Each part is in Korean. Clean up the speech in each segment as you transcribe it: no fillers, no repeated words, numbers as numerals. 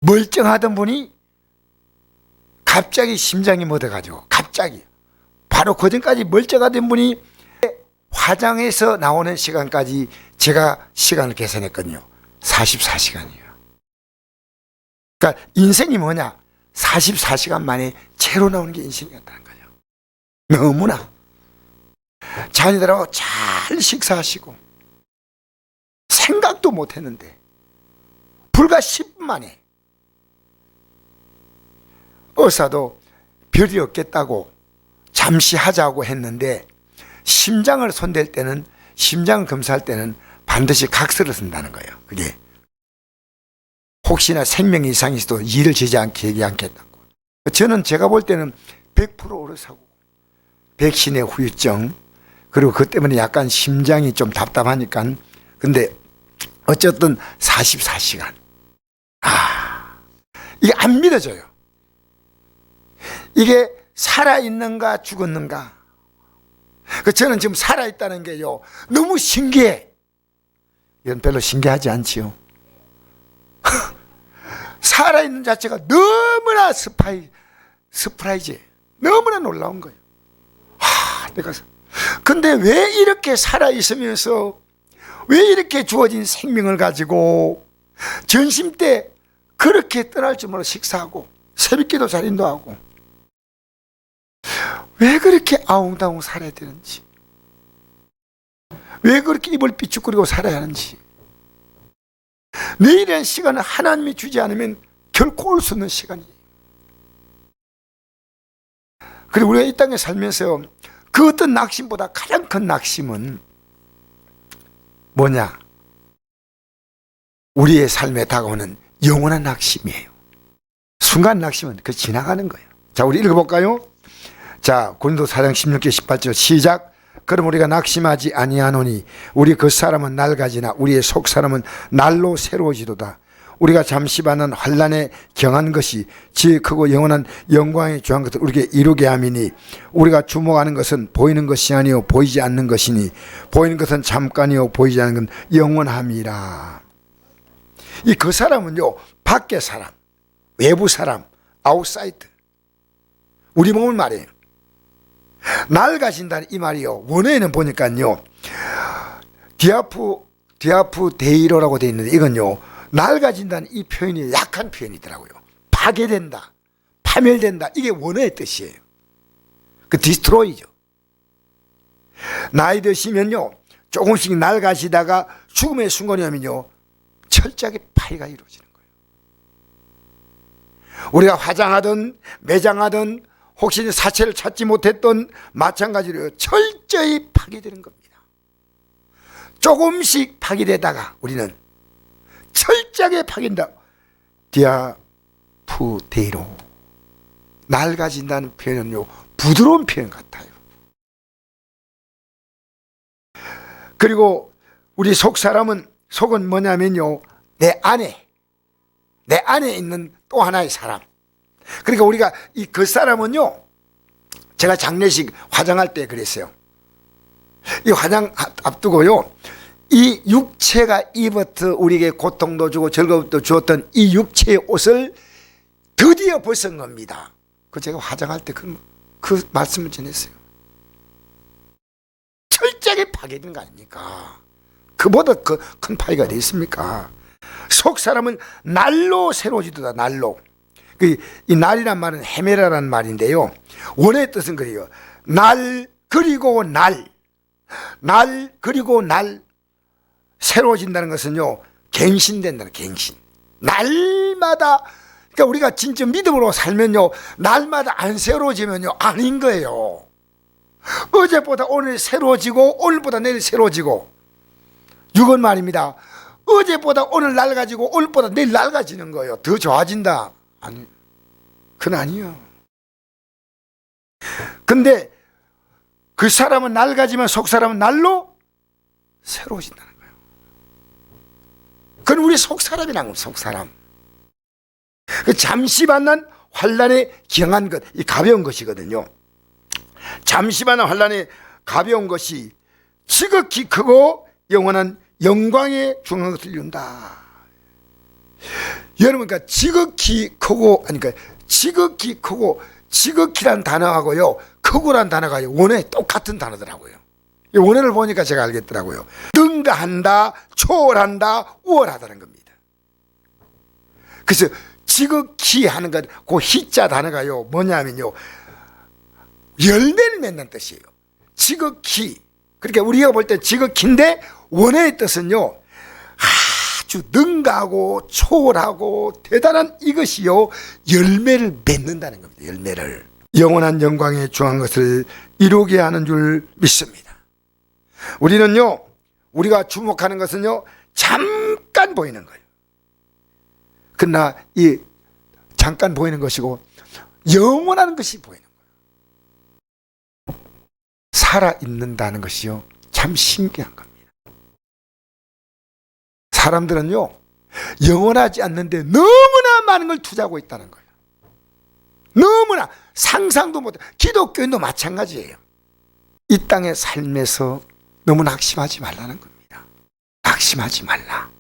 멀쩡하던 분이 갑자기 심장이 멎어가지고 갑자기 바로 그 전까지 멀쩡하던 분이 화장해서 나오는 시간까지 제가 시간을 계산했거든요. 44시간이에요. 그러니까 인생이 뭐냐? 44시간 만에 채로 나오는 게 인생이었다는 거예요. 너무나 자녀들하고 잘 식사하시고 생각도 못했는데 불과 10분 만에 의사도 별이 없겠다고 잠시 하자고 했는데 심장을 손댈 때는, 심장을 검사할 때는 반드시 각서를 쓴다는 거예요. 그게 혹시나 생명 이상이 있어도 일을 지지 않게 얘기 않겠다고. 저는 제가 볼 때는 100% 오르사고 백신의 후유증, 그리고 그것 때문에 약간 심장이 좀 답답하니까. 근데 어쨌든 44시간. 이게 안 믿어져요. 이게 살아있는가 죽었는가. 저는 지금 살아있다는 게요, 너무 신기해. 이건 별로 신기하지 않지요. 살아있는 자체가 너무나 스프라이즈, 너무나 놀라운 거예요. 근데 왜 이렇게 살아있으면서 왜 이렇게 주어진 생명을 가지고 전심 때 그렇게 떠날 줄 몰라 식사하고 새벽기도 잘 인도하고 왜 그렇게 아웅다웅 살아야 되는지, 왜 그렇게 입을 삐죽거리고 살아야 하는지. 내일이라는 시간은 하나님이 주지 않으면 결코 올 수 없는 시간이에요. 그리고 우리가 이 땅에 살면서 그 어떤 낙심보다 가장 큰 낙심은 뭐냐? 우리의 삶에 다가오는 영원한 낙심이에요. 순간 낙심은 그 지나가는 거예요. 자, 우리 읽어볼까요? 자, 고린도 4장 16절 18절 시작. 그럼 우리가 낙심하지 아니하노니 우리 그 사람은 낡아지나 우리의 속 사람은 날로 새로워지도다. 우리가 잠시 받는 환난에 경한 것이 지혜 크고 영원한 영광에 주한 것을 우리에게 이루게 함이니 우리가 주목하는 것은 보이는 것이 아니요 보이지 않는 것이니 보이는 것은 잠깐이요 보이지 않는 건 영원함이라. 이 그 사람은요, 밖의 사람, 외부 사람, 아웃사이드, 우리 몸을 말해요. 낡아진다는 이 말이요, 원어에는 보니까요 디아프 데이로라고 되어 있는데 이건요, 낡아진다는 이 표현이 약한 표현이더라고요. 파괴된다, 파멸된다, 이게 원어의 뜻이에요. 그 디스트로이죠. 나이 드시면요 조금씩 낡아지다가 죽음의 순간이 오면요 철저하게 파괴가 이루어지는 거예요. 우리가 화장하든 매장하든 혹시 사체를 찾지 못했던 마찬가지로 철저히 파괴되는 겁니다. 조금씩 파괴되다가 우리는 철저하게 파괴된다. 디아푸데이로, 낡아진다는 표현은요 부드러운 표현 같아요. 그리고 우리 속은 뭐냐면요, 내 안에 있는 또 하나의 사람. 그러니까 우리가 이 그 사람은요, 제가 장례식 화장할 때 그랬어요. 이 화장 앞두고요, 이 육체가 입었던 우리에게 고통도 주고 즐거움도 주었던 이 육체의 옷을 드디어 벗은 겁니다. 그 제가 화장할 때 그 말씀을 전했어요. 철저하게 파괴된 거 아닙니까? 그보다 큰 파괴가 어디 있습니까? 속 사람은 날로 새로워지도다. 날로. 이 날이란 말은 헤메라라는 말인데요, 원어의 뜻은 그래요. 날 그리고 날 그리고 날 새로워진다는 것은요 갱신된다는, 갱신. 날마다, 그러니까 우리가 진짜 믿음으로 살면요 날마다 안 새로워지면요 아닌 거예요. 어제보다 오늘 새로워지고 오늘보다 내일 새로워지고. 이건 말입니다. 어제보다 오늘 낡아지고 오늘보다 내일 낡아지는 거예요. 더 좋아진다. 아니, 그건 아니에요. 근데 그 사람은 낡아지만 속 사람은 날로 새로워진다는 거예요. 그건 우리 속 사람이란 거예요. 속 사람. 그 잠시 만난 환난에 경한 것, 이 가벼운 것이거든요. 잠시 만난 환난에 가벼운 것이 지극히 크고 영원한 영광의 중한 것을 이룬다. 여러분, 그러니까 지극히 크고, 아니, 그러니까 지극히 크고, 지극히란 단어하고요, 크고란 단어가 원어에 똑같은 단어더라고요. 이 원어를 보니까 제가 알겠더라고요. 능가한다, 초월한다, 우월하다는 겁니다. 그래서 지극히 하는 것, 그 희자 단어가요, 뭐냐면요, 열매를 맺는 뜻이에요. 지극히. 그러니까 우리가 볼 때 지극히인데 원어의 뜻은요, 아주 능가하고 초월하고 대단한 이것이요, 열매를 맺는다는 겁니다. 열매를. 영원한 영광에 중한 것을 이루게 하는 줄 믿습니다. 우리는요, 우리가 주목하는 것은요, 잠깐 보이는 거예요. 그러나 이 잠깐 보이는 것이고 영원한 것이 보이는 거예요. 살아있는다는 것이요, 참 신기한 겁니다. 사람들은요, 영원하지 않는데 너무나 많은 걸 투자하고 있다는 거예요. 너무나 상상도 못해. 기독교인도 마찬가지예요. 이 땅의 삶에서 너무 낙심하지 말라는 겁니다. 낙심하지 말라.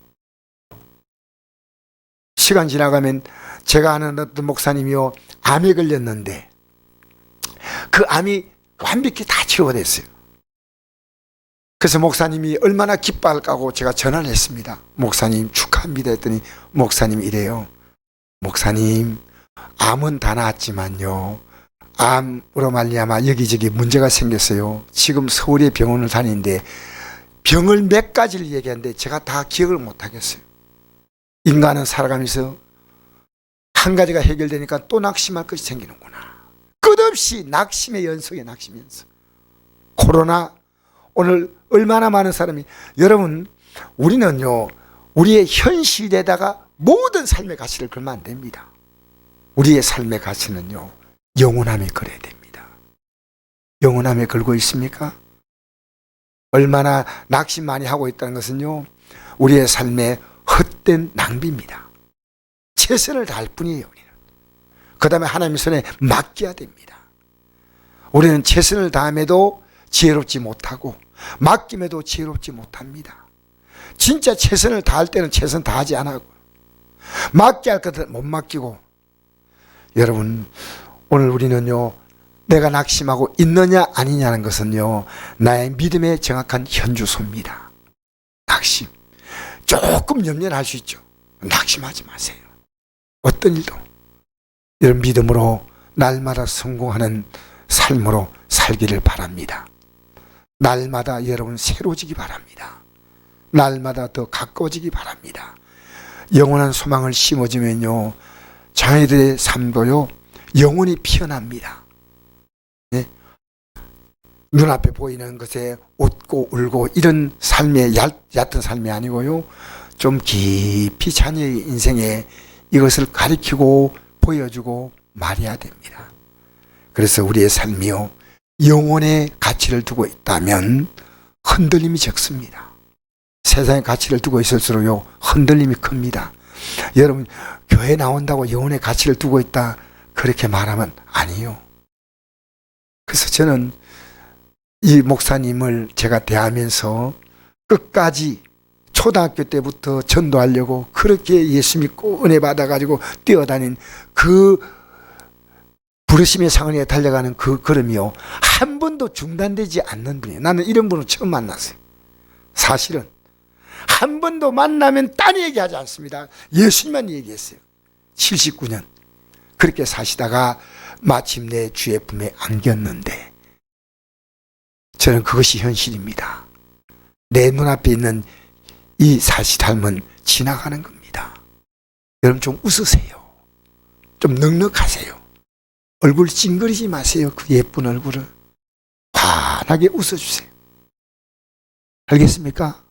시간 지나가면 제가 아는 어떤 목사님이요, 암에 걸렸는데 그 암이 완벽히 다 치료가 됐어요. 그래서 목사님이 얼마나 기뻐할까고 제가 전화를 했습니다. 목사님 축하합니다 했더니 목사님이 이래요. 목사님, 암은 다 나았지만요, 암으로 말미암아 여기저기 문제가 생겼어요. 지금 서울의 병원을 다니는데 병을 몇 가지를 얘기하는데 제가 다 기억을 못 하겠어요. 인간은 살아가면서 한 가지가 해결되니까 또 낙심할 것이 생기는구나. 끝없이 낙심의 연속에 낙심 연속. 코로나, 오늘 얼마나 많은 사람이, 여러분, 우리는요, 우리의 현실에다가 모든 삶의 가치를 걸면 안 됩니다. 우리의 삶의 가치는요, 영원함에 걸어야 됩니다. 영원함에 걸고 있습니까? 얼마나 낙심 많이 하고 있다는 것은요, 우리의 삶의 헛된 낭비입니다. 최선을 다할 뿐이에요. 우리는. 그 다음에 하나님의 손에 맡겨야 됩니다. 우리는 최선을 다함에도 지혜롭지 못하고 맡김에도 지혜롭지 못합니다. 진짜 최선을 다할 때는 최선 다하지 않고 맡겨야 할 것을 못 맡기고. 여러분, 오늘 우리는요, 내가 낙심하고 있느냐 아니냐는 것은요, 나의 믿음의 정확한 현주소입니다. 낙심. 조금 염려는 할 수 있죠. 낙심하지 마세요. 어떤 일도 이런 믿음으로 날마다 성공하는 삶으로 살기를 바랍니다. 날마다 여러분 새로워지기 바랍니다. 날마다 더 가까워지기 바랍니다. 영원한 소망을 심어주면요, 자녀들의 삶도요, 영원히 피어납니다. 네? 눈앞에 보이는 것에 웃고 울고 이런 삶의 얕은 삶이 아니고요, 좀 깊이 자녀의 인생에 이것을 가리키고 보여주고 말해야 됩니다. 그래서 우리의 삶이요, 영혼의 가치를 두고 있다면 흔들림이 적습니다. 세상의 가치를 두고 있을수록요, 흔들림이 큽니다. 여러분, 교회 나온다고 영혼의 가치를 두고 있다 그렇게 말하면 아니요. 그래서 저는 이 목사님을 제가 대하면서 끝까지 초등학교 때부터 전도하려고 그렇게 예수 믿고 은혜 받아가지고 뛰어다닌 그 부르심의 상을 위해 달려가는 그 걸음이요, 한 번도 중단되지 않는 분이에요. 나는 이런 분을 처음 만났어요. 사실은 한 번도 만나면 딴 얘기하지 않습니다. 예수님만 얘기했어요. 79년 그렇게 사시다가 마침내 주의 품에 안겼는데, 저는 그것이 현실입니다. 내 눈앞에 있는 이 삶은 지나가는 겁니다. 여러분, 좀 웃으세요. 좀 넉넉하세요. 얼굴 찡그리지 마세요. 그 예쁜 얼굴을 환하게 웃어주세요. 알겠습니까?